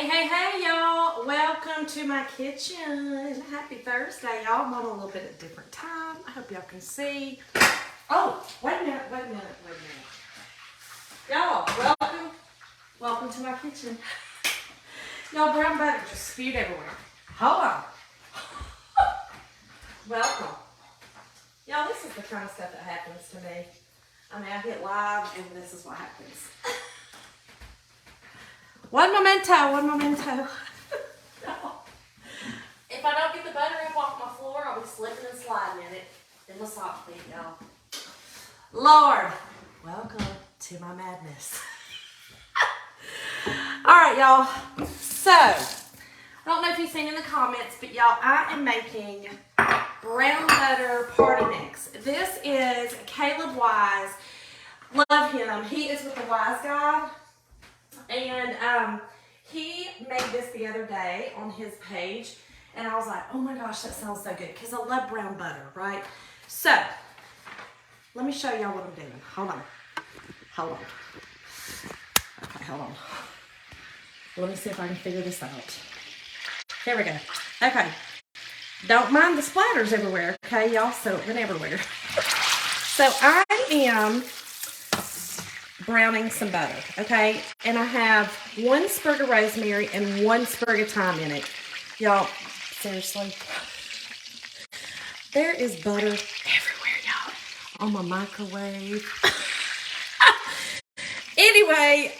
Hey, y'all. Welcome to my kitchen. Happy Thursday, y'all. I'm on a little bit at a different time. I hope y'all can see. Oh, wait a minute. Y'all, welcome to my kitchen. Y'all, brown butter just spewed everywhere. Hold on. Welcome. Y'all, this is the kind of stuff that happens to me. I mean, I hit live and this is what happens. One momento. If I don't get the butter up off my floor, I'll be slipping and sliding in it in my sock feet, y'all. Lord, welcome to my madness. All right, y'all. So, I don't know if you've seen in the comments, but y'all, I am making brown butter party mix. This is Caleb Wise. Love him. He is with the Wise Guide. And he made this the other day on his page, and I was like, oh my gosh, that sounds so good, because I love brown butter, right? So, let me show y'all what I'm doing. Hold on. Okay, hold on. Let me see if I can figure this out. Here we go. Okay. Don't mind the splatters everywhere, okay, y'all? So, it went everywhere. So, I am browning some butter, okay? And I have 1 sprig of rosemary and 1 sprig of thyme in it. Y'all, seriously, there is butter everywhere, y'all, on my microwave. Anyway,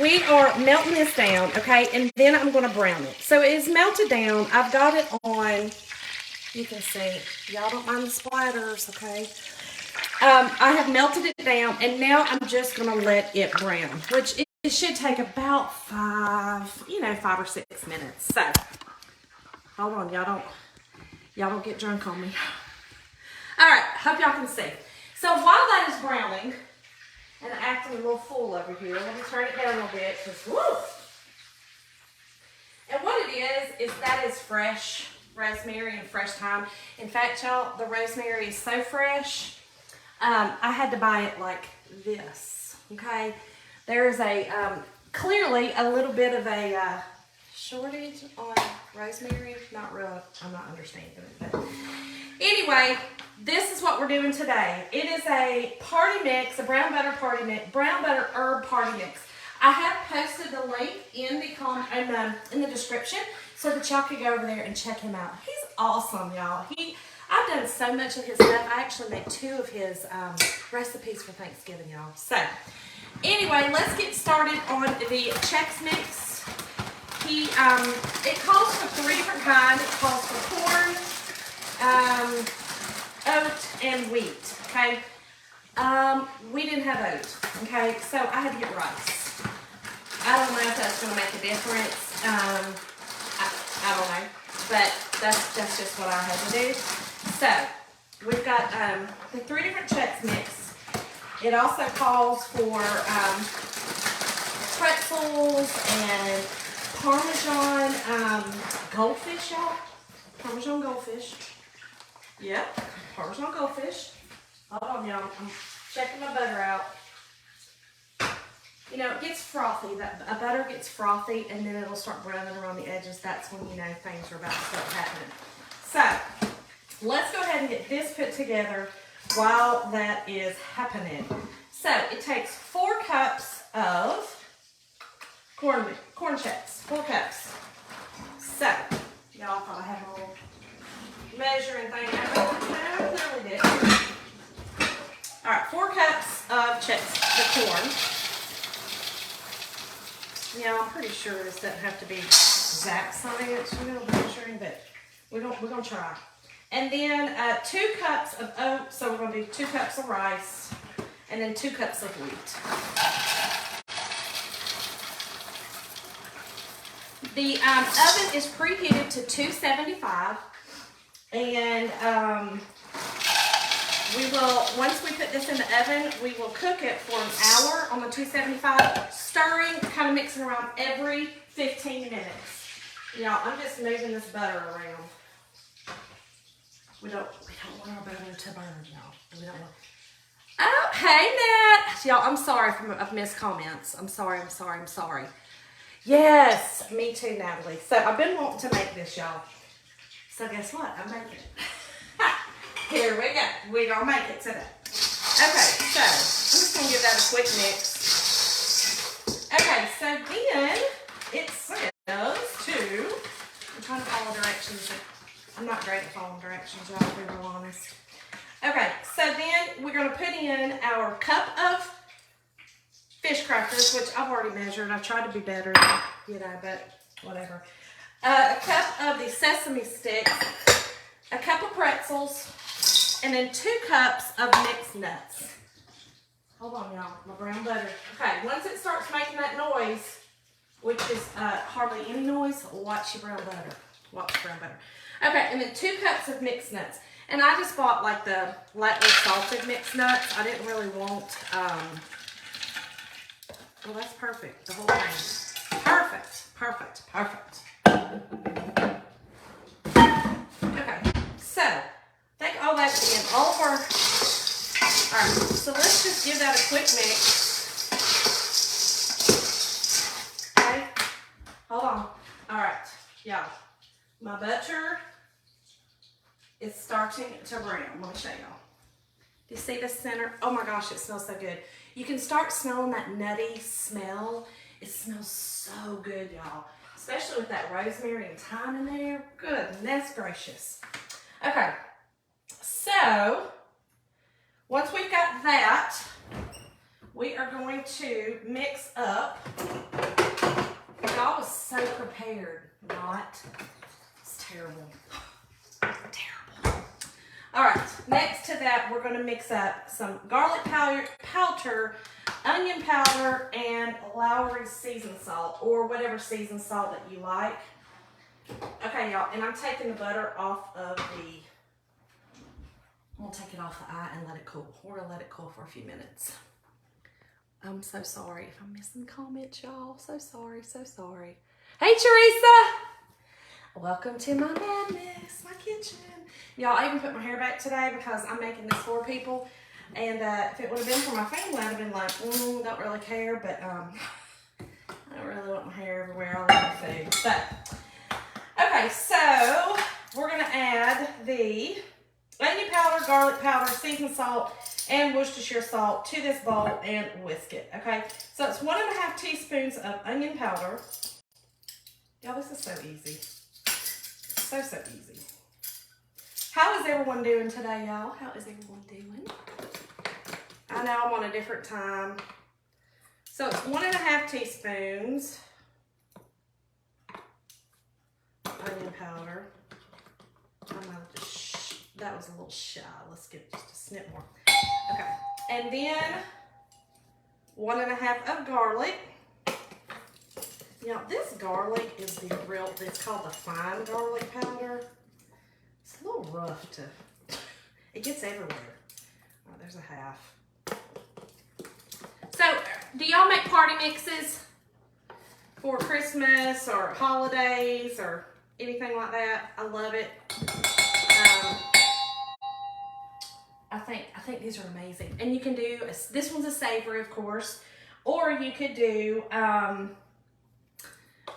we are melting this down, okay? And then I'm going to brown it. So it is melted down. I've got it on, you can see, y'all don't mind the splatters, okay? I have melted it down, and now I'm just going to let it brown, which it should take about 5 or 6 minutes. So, hold on, y'all don't get drunk on me. All right, hope y'all can see. So while that is browning, and acting a little full over here, let me turn it down a little bit, because woo! And what it is that is fresh rosemary and fresh thyme. In fact, y'all, the rosemary is so fresh. I had to buy it like this, okay? There is clearly a little bit of a shortage on rosemary. Not real, I'm not understanding it. But anyway, this is what we're doing today. It is a party mix, a brown butter party mix, brown butter herb party mix. I have posted the link in the description so that y'all can go over there and check him out. He's awesome, y'all. I've done so much of his stuff. I actually made 2 of his recipes for Thanksgiving, y'all. So, anyway, let's get started on the Chex Mix. It calls for 3 different kinds. It calls for corn, oat, and wheat, okay? We didn't have oat, okay? So, I had to get rice. I don't know if that's going to make a difference. I don't know. But that's just what I had to do. So, we've got the 3 different Chex Mix. It also calls for pretzels and Parmesan goldfish, y'all. Parmesan goldfish. Yep, Parmesan goldfish. Hold on, y'all. I'm checking my butter out. You know, it gets frothy. A butter gets frothy, and then it'll start browning around the edges. That's when you know things are about to start happening. So, let's go ahead and get this put together while that is happening. So, it takes 4 cups of corn Chex. 4 cups. So, y'all thought I had a little measuring thing. I really did. All right, 4 cups of Chex, the corn. Yeah, I'm pretty sure this doesn't have to be exact science, measuring, but we're gonna try. And then 2 cups of oats, so we're gonna do 2 cups of rice, and then 2 cups of wheat. The oven is preheated to 275, and once we put this in the oven, we will cook it for an hour on the 275, stirring, kind of mixing around every 15 minutes. Y'all, I'm just moving this butter around. We don't want our butter to burn, y'all. We don't want. Oh, hey, Nat. Y'all, I'm sorry if I've missed comments. I'm sorry. Yes, me too, Natalie. So I've been wanting to make this, y'all. So guess what? I'm making it. Here we go. We're going to make it today. Okay, so I'm just going to give that a quick mix. Okay, so then it says to, I'm trying to follow directions. I'm not great at following directions, y'all, to be real honest. Okay, so then we're going to put in our cup of fish crackers, which I've already measured. I tried to be better, you know, but whatever. A cup of the sesame sticks, a cup of pretzels, and then 2 cups of mixed nuts. Hold on, y'all. My brown butter. Okay, once it starts making that noise, which is hardly any noise, watch your brown butter. Watch your brown butter. Okay, and then 2 cups of mixed nuts. And I just bought like the lightly salted mixed nuts. I didn't really want, well, that's perfect. The whole thing. Perfect, perfect, perfect. Okay, so take all that in. All of our, all right, so let's just give that a quick mix. Okay, hold on. All right, y'all, my butter is starting to brown. Let me show y'all. Do you see the center? Oh my gosh, it smells so good. You can start smelling that nutty smell. It smells so good, y'all. Especially with that rosemary and thyme in there. Goodness gracious. Okay, so once we've got that, we are going to mix up. Y'all was so prepared, not. It's terrible. Terrible. All right, next to that, we're going to mix up some garlic powder, onion powder, and Lowry seasoned salt, or whatever seasoned salt that you like. Okay, y'all, and I'm taking the butter off of the, I'm going to take it off the eye and let it cool. We're going to let it cool for a few minutes. I'm so sorry if I'm missing comments, y'all. So sorry, so sorry. Hey, Teresa. Welcome to my madness, my kitchen. Y'all, I even put my hair back today because I'm making this for people. And if it would have been for my family, I'd have been like, don't really care. But I don't really want my hair everywhere all over the food. But, okay, so we're going to add the onion powder, garlic powder, seasoned salt, and Worcestershire salt to this bowl and whisk it, okay? So it's 1.5 teaspoons of onion powder. Y'all, this is so easy. So easy. How is everyone doing today, y'all? How is everyone doing? I know I'm on a different time. So it's 1.5 teaspoons onion powder. That was a little shy. Let's get just a snip more. Okay. And then 1.5 of garlic. Now, this garlic is the real, it's called the fine garlic powder. It's a little rough to, it gets everywhere. Oh, there's a half. So, do y'all make party mixes for Christmas or holidays or anything like that? I love it. I think these are amazing. And you can do, this one's a savory, of course, or you could do,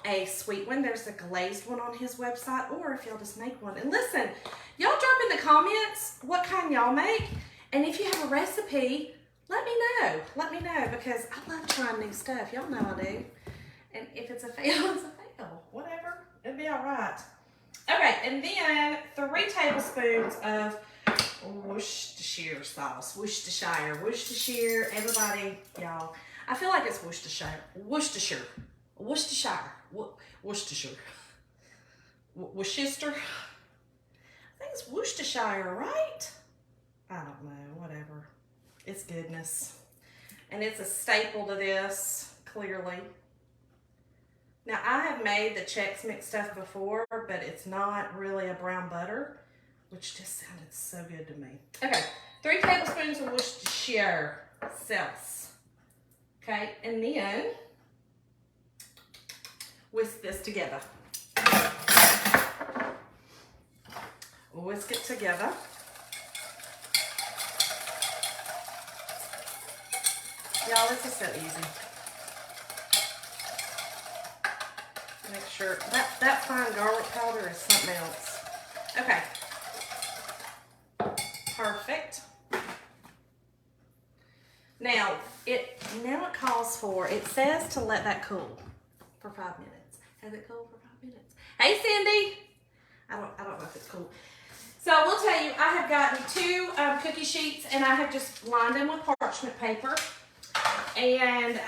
a sweet one. There's a glazed one on his website, or if y'all just make one. And listen, y'all drop in the comments what kind y'all make, and if you have a recipe, let me know. Let me know, because I love trying new stuff. Y'all know I do. And if it's a fail, it's a fail. Whatever. It'll be all right. Okay, and then 3 tablespoons of Worcestershire sauce. Worcestershire. Everybody, y'all. I feel like it's Worcestershire. Worcester. I think it's Worcestershire, right? I don't know, whatever. It's goodness. And it's a staple to this, clearly. Now, I have made the Chex Mix stuff before, but it's not really a brown butter, which just sounded so good to me. Okay, 3 tablespoons of Worcestershire sauce. Okay, and then whisk this together. Whisk it together. Y'all, this is so easy. make sure that fine garlic powder is something else. Okay. Perfect. Now it calls for, it says to let that cool for 5 minutes. Has it cooled for 5 minutes? Hey Cindy. I don't know if it's cool. So I will tell you, I have gotten 2 cookie sheets and I have just lined them with parchment paper. And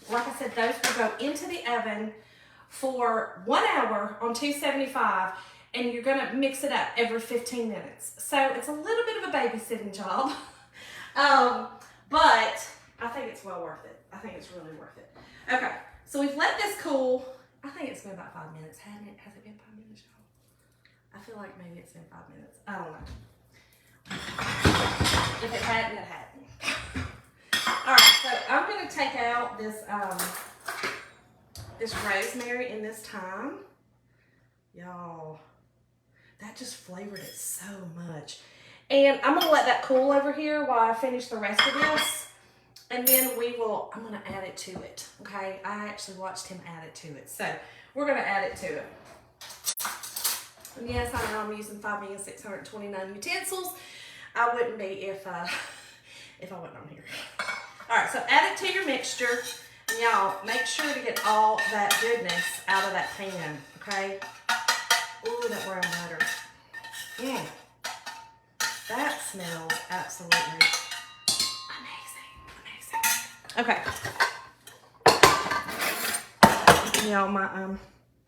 like I said, those will go into the oven for 1 hour on 275, and you're gonna mix it up every 15 minutes. So it's a little bit of a babysitting job, but I think it's well worth it. I think it's really worth it. Okay, so we've let this cool. I think it's been about 5 minutes, hasn't it? Has it been 5 minutes, y'all? I feel like maybe it's been 5 minutes. I don't know. If it hadn't, it hadn't. All right, so I'm gonna take out this this rosemary in this thyme. Y'all, that just flavored it so much. And I'm gonna let that cool over here while I finish the rest of this. And then I'm gonna add it to it, okay? I actually watched him add it to it. So we're gonna add it to it. And yes, I know I'm using 5,629 utensils. I wouldn't be if I wasn't on here. All right, so add it to your mixture. And y'all, make sure to get all that goodness out of that pan, okay? Ooh, that brown butter. That smells absolutely amazing. Okay. Y'all,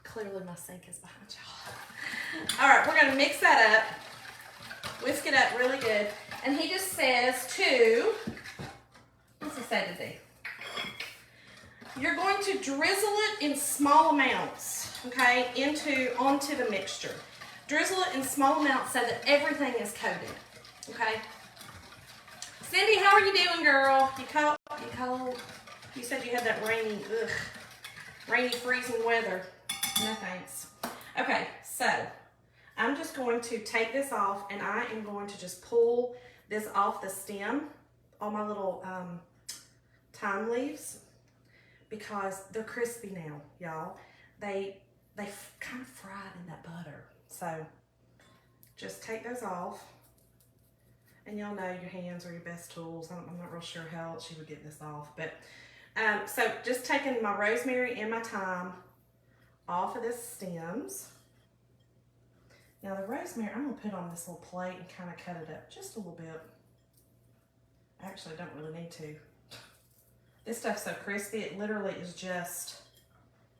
clearly my sink is behind y'all. All right, we're gonna mix that up, whisk it up really good. And he just says what's he say to do? You're going to drizzle it in small amounts, okay, onto the mixture. Drizzle it in small amounts so that everything is coated, okay? Cindy, how are you doing, girl? You cold? You cold? You said you had that rainy, freezing weather. No thanks. Okay, so I'm just going to take this off, and I am going to just pull this off the stem, all my little thyme leaves, because they're crispy now, y'all. They kind of fried in that butter. So just take those off. And y'all know your hands are your best tools. I'm not real sure how else you would get this off. But so just taking my rosemary and my thyme off of the stems. Now the rosemary, I'm gonna put on this little plate and kind of cut it up just a little bit. Actually, I don't really need to. This stuff's so crispy, it literally is just,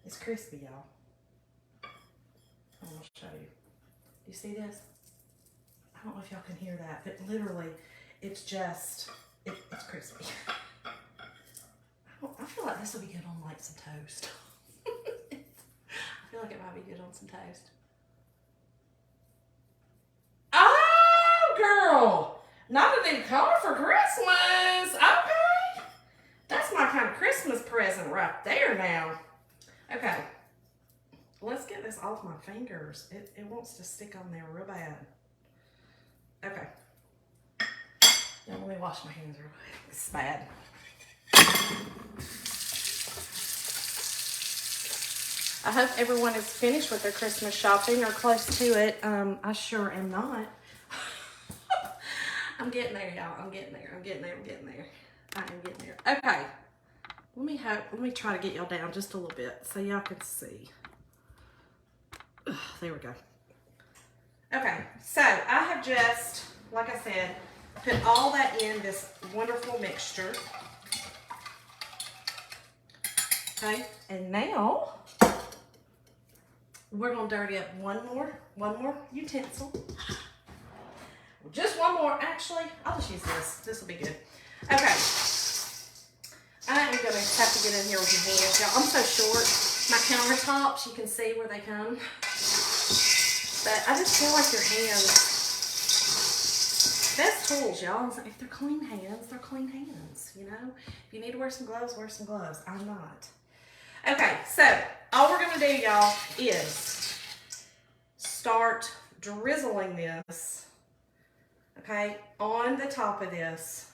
it's crispy, y'all. I'm gonna show you. Do you see this? I don't know if y'all can hear that, but literally, it's just, it's crispy. I feel like this will be good on like some toast. I feel like it might be good on some toast. Oh, girl! Not a new car for Christmas. Okay. That's my kind of Christmas present right there now. Okay. Let's get this off my fingers. It wants to stick on there real bad. Okay. Now let me wash my hands real quick. It's bad. I hope everyone is finished with their Christmas shopping or close to it. I sure am not. I'm getting there, y'all. I'm getting there. I am getting there. Okay. Let me try to get y'all down just a little bit so y'all can see. Ugh, there we go. Okay, so I have just, like I said, put all that in this wonderful mixture. Okay, and now we're gonna dirty up one more utensil. Just one more, actually. I'll just use this. This will be good. Okay. I am gonna have to get in here with your hands, y'all. I'm so short. My countertops, you can see where they come. But I just feel like your hands, best tools, y'all. If they're clean hands, they're clean hands, you know? If you need to wear some gloves, wear some gloves. I'm not. Okay, so all we're gonna do, y'all, is start drizzling this, okay, on the top of this,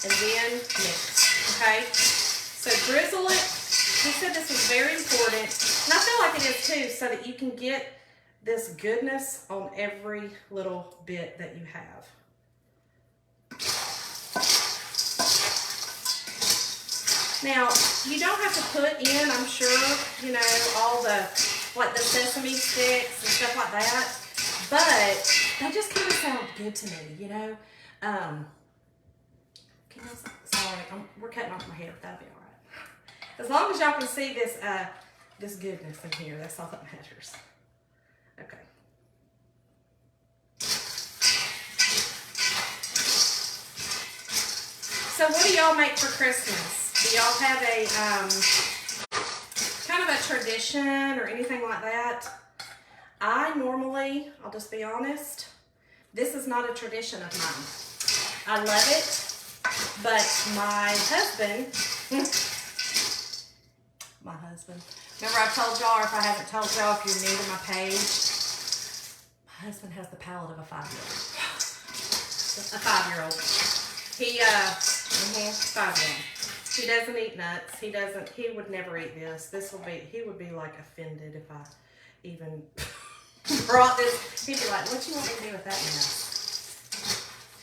and then mix, okay? So drizzle it just said this was very important, and I feel like it is too, so that you can get this goodness on every little bit that you have. Now, you don't have to put in, I'm sure, you know, all the, like the sesame sticks and stuff like that, but they just kind of sound good to me, you know. Sorry, we're cutting off my hair, but that'll be all right. As long as y'all can see this, this goodness in here, that's all that matters. Okay. So what do y'all make for Christmas? Do y'all have a kind of a tradition or anything like that? I normally, I'll just be honest, this is not a tradition of mine. I love it, but my husband, remember I told y'all, or if I haven't told y'all, if you're new to my page, my husband has the palate of a 5-year-old. A 5-year-old. He, 5-year-old. He doesn't eat nuts. He would never eat this. He would be like offended if I even brought this. He'd be like, what you want me to do with that now?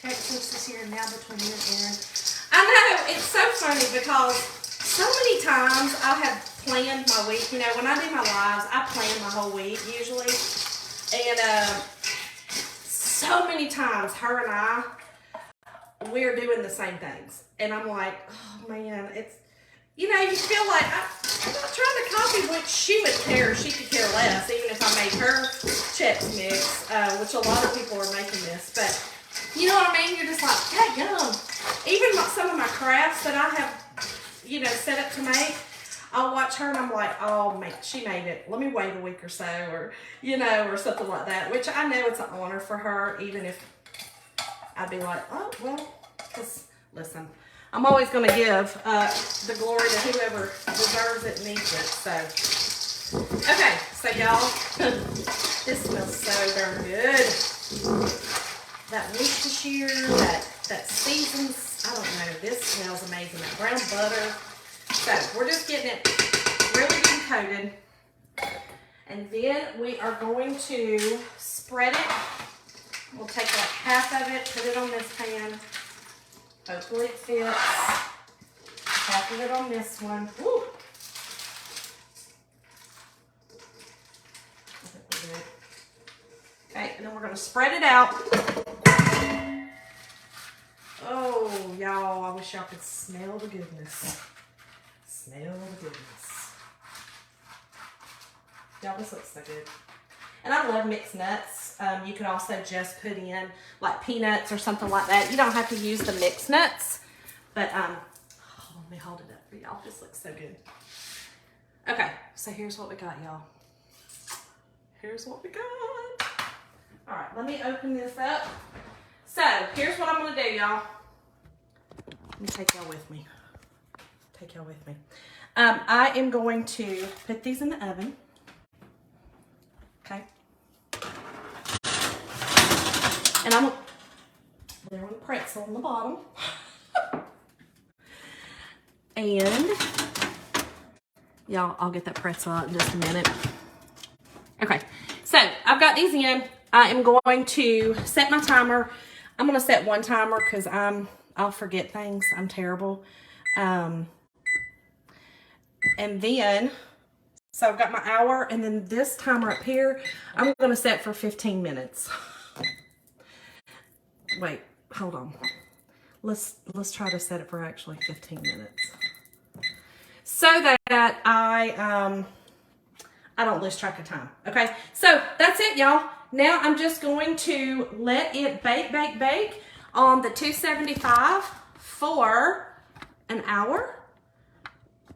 Texas is here now between you and Aaron. I know, it's so funny because so many times I have planned my week. You know, when I do my lives, I plan my whole week usually. And so many times her and I, we're doing the same things. And I'm like, oh man, it's, you know, you feel like I'm not trying to copy what she would care. She could care less, even if I made her Chex Mix, which a lot of people are making this. But you know what I mean? You're just like, hey, yum. Even some of my crafts that I have, you know, set up to make, I'll watch her and I'm like, oh man, she made it. Let me wait a week or so, or, you know, or something like that, which I know it's an honor for her, even if I'd be like, oh, well, because, listen, I'm always going to give the glory to whoever deserves it and needs it. So, okay, so y'all, this smells so darn good. That Worcestershire, that seasons, I don't know, this smells amazing. That brown butter. So, we're just getting it really good coated. And then we are going to spread it. We'll take like half of it, put it on this pan. Hopefully it fits. Half of it on this one. Woo! I think we're good. Okay, and then we're going to spread it out. Oh, y'all, I wish y'all could smell the goodness. Smell the goodness. Y'all, this looks so good. And I love mixed nuts. You can also just put in like peanuts or something like that. You don't have to use the mixed nuts. But, oh, let me hold it up for y'all. This looks so good. Okay, so here's what we got, y'all. Here's what we got. All right, let me open this up. So, here's what I'm going to do, y'all. Let me take y'all with me. Take y'all with me. I am going to put these in the oven. Okay. And I'm there with a pretzel on the bottom. And y'all, I'll get that pretzel out in just a minute. Okay, so I've got these in. I am going to set my timer. I'm going to set one timer because I'll forget things. I'm terrible. And then, so I've got my hour, and then this timer up here, I'm going to set for 15 minutes. Wait, hold on. Let's try to set it for actually 15 minutes. So that I don't lose track of time. Okay, so that's it, y'all. Now I'm just going to let it bake on the 275 for an hour.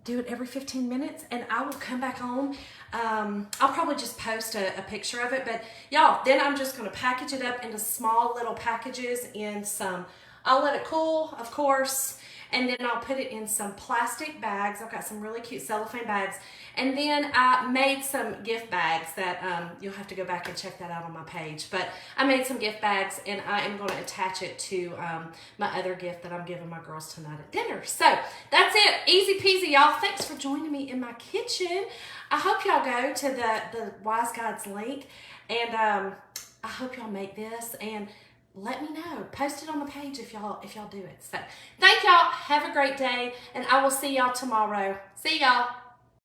Do it every 15 minutes, and I will come back on. I'll probably just post a picture of it, but y'all, then I'm just going to package it up into small little packages in some, I'll let it cool, of course, and then I'll put it in some plastic bags. I've got some really cute cellophane bags, and then I made some gift bags that you'll have to go back and check that out on my page. But I made some gift bags, and I am going to attach it to my other gift that I'm giving my girls tonight at dinner. So that's it, easy peasy, y'all. Thanks for joining me in my kitchen. I hope y'all go to the Wise Guides link, and I hope y'all make this, and let me know. Post it on the page if y'all do it. So thank y'all. Have a great day, and I will see y'all tomorrow. See y'all.